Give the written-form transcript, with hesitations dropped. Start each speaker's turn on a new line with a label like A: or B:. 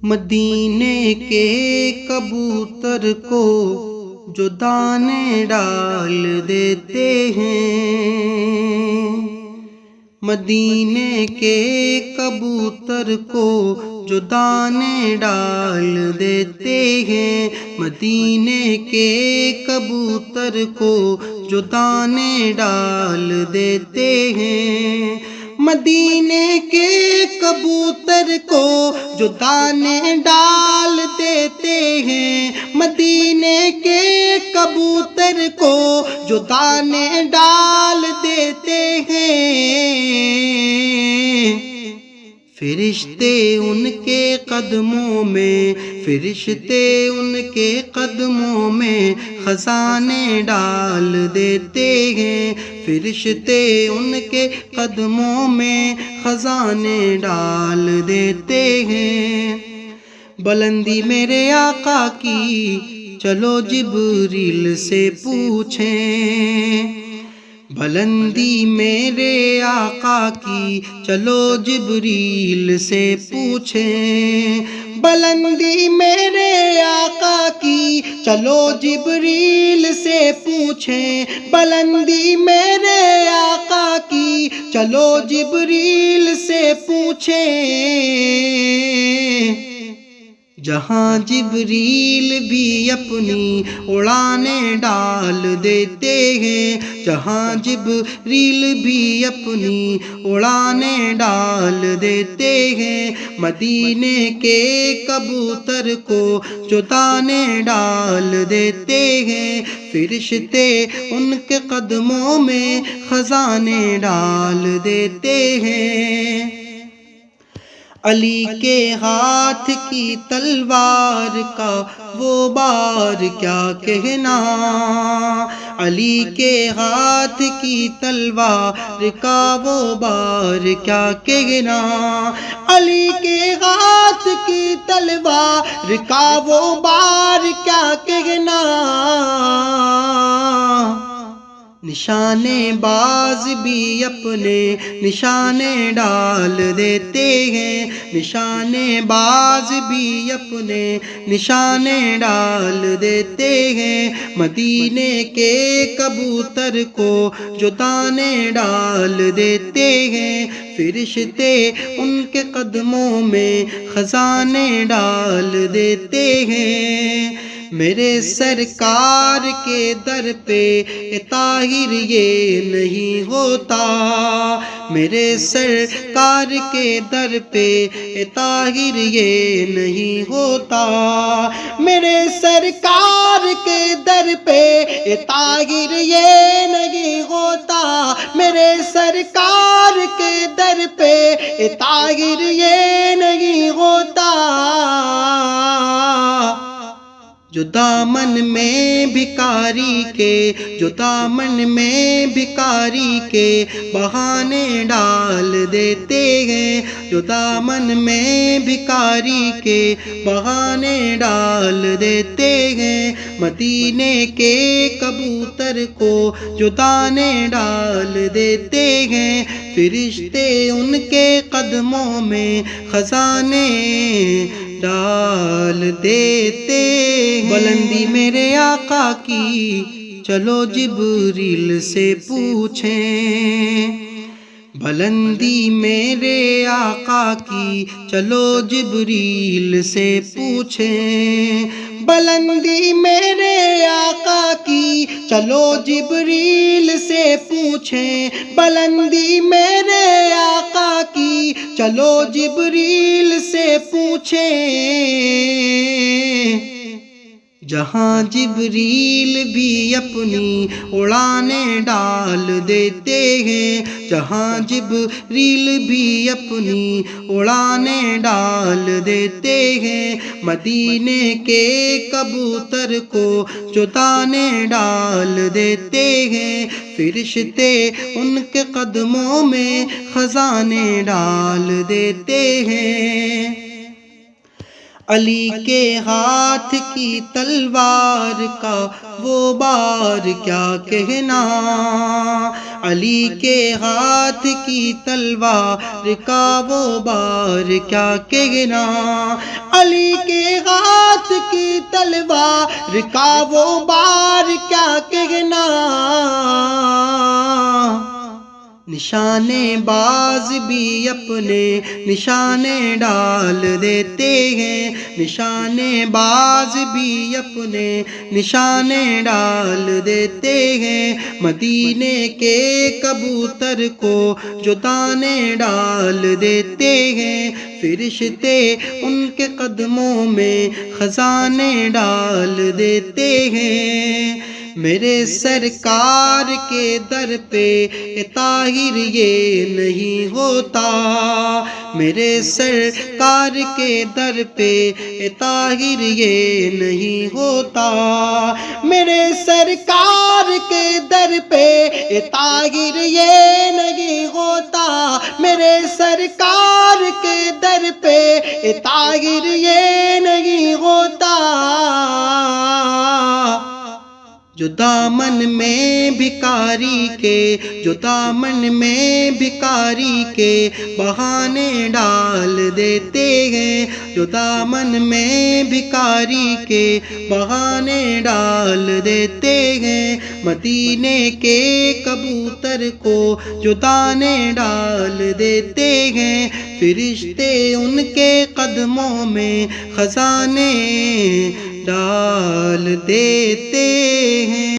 A: مدینے کے کبوتر کو جو دانے ڈال دیتے ہیں، مدینے کے کبوتر کو جو دانے ڈال دیتے ہیں، مدینے کے کبوتر کو جو دانے ڈال دیتے ہیں، مدینے کے کبوتر کو جو دانے ڈال دیتے ہیں، مدینے کے کبوتر کو جو دانے ڈال دیتے ہیں، فرشتے ان کے قدموں میں، فرشتے ان کے قدموں میں خزانے ڈال دیتے ہیں، فرشتے ان کے قدموں میں خزانے ڈال دیتے ہیں۔ بلندی میرے آقا کی چلو جبریل سے پوچھیں، بلندی میرے آقا کی چلو جبریل سے پوچھیں، بلندی میرے آقا کی چلو جبریل سے پوچھیں، بلندی میرے آقا کی چلو جبریل سے پوچھیں، جہاں جبریل بھی اپنی اڑانے ڈال دیتے ہیں، جہاں جبریل بھی اپنی اڑانے ڈال دیتے ہیں، مدینے کے کبوتر کو جو دانے ڈال دیتے ہیں، فرشتے ان کے قدموں میں خزانے ڈال دیتے ہیں۔ علی کے ہاتھ کی تلوار کا وہ بار کیا کہنا، علی کے ہاتھ کی تلوار کا وہ بار کیا کہنا، علی کے ہاتھ کی تلوار کا وہ بار کیا کہنا، نشانے باز بھی اپنے نشانے ڈال دیتے ہیں، نشانے باز بھی اپنے نشانے ڈال دیتے ہیں، مدینے کے کبوتر کو جو دانے ڈال دیتے ہیں، فرشتے ان کے قدموں میں خزانے ڈال دیتے ہیں۔ میرے سرکار کے در پہ طاہر یہ نہیں ہوتا، میرے سرکار کے در پہ طاہر یہ نہیں ہوتا، میرے سرکار کے در پہ طاہر یہ نہیں ہوتا، میرے سرکار کے در پہ طاہر یہ نہیں ہوتا، جو دامن میں بھکاری کے، جو دامن میں بھکاری کے بہانے ڈال دیتے ہیں، جو دامن میں بھکاری کے بہانے ڈال دیتے ہیں، مدینے کے کبوتر کو جو دانے ڈال دیتے ہیں، فرشتے ان کے قدموں میں خزانے ڈال دیتے ہیں۔ بلندی میرے آقا کی چلو جبریل سے پوچھیں، بلندی میرے آقا کی چلو جبریل سے پوچھیں، بلندی میرے آقا کی چلو جبریل سے پوچھیں، بلندی میرے آقا کی چلو جبریل سے پوچھیں، جہاں جبریل بھی اپنی اڑانے ڈال دیتے ہیں، جہاں جبریل بھی اپنی اڑانے ڈال دیتے ہیں، مدینے کے کبوتر کو جو دانے ڈال دیتے ہیں، فرشتے ان کے قدموں میں خزانے ڈال دیتے ہیں۔ علی کے ہاتھ کی تلوار کا وہ بار کیا کہنا، علی کے ہاتھ کی تلوار کا وہ بار کیا کہنا، علی کے ہاتھ کی تلوار کا وہ بار کیا کہنا، نشانے باز بھی اپنے نشانے ڈال دیتے ہیں، نشانے باز بھی اپنے نشانے ڈال دیتے ہیں، مدینے کے کبوتر کو جو دانے ڈال دیتے ہیں، فرشتے ان کے قدموں میں خزانے ڈال دیتے ہیں۔ میرے سرکار کے در پہ اے طاہر یہ نہیں ہوتا، میرے سرکار کے در پہ اے طاہر یہ نہیں ہوتا، میرے سرکار کے در پہ اے طاہر یہ نہیں ہوتا، میرے سرکار کے در پہ اے طاہر یہ نہیں ہوتا، جو دامن میں بھکاری کے، جو دامن میں بھکاری کے بہانے ڈال دیتے ہیں، جو دامن میں بھکاری کے بہانے ڈال دیتے ہیں، مدینے کے کبوتر کو جو دانے ڈال دیتے ہیں، فرشتے ان کے قدموں میں خزانے ڈال دیتے ہیں۔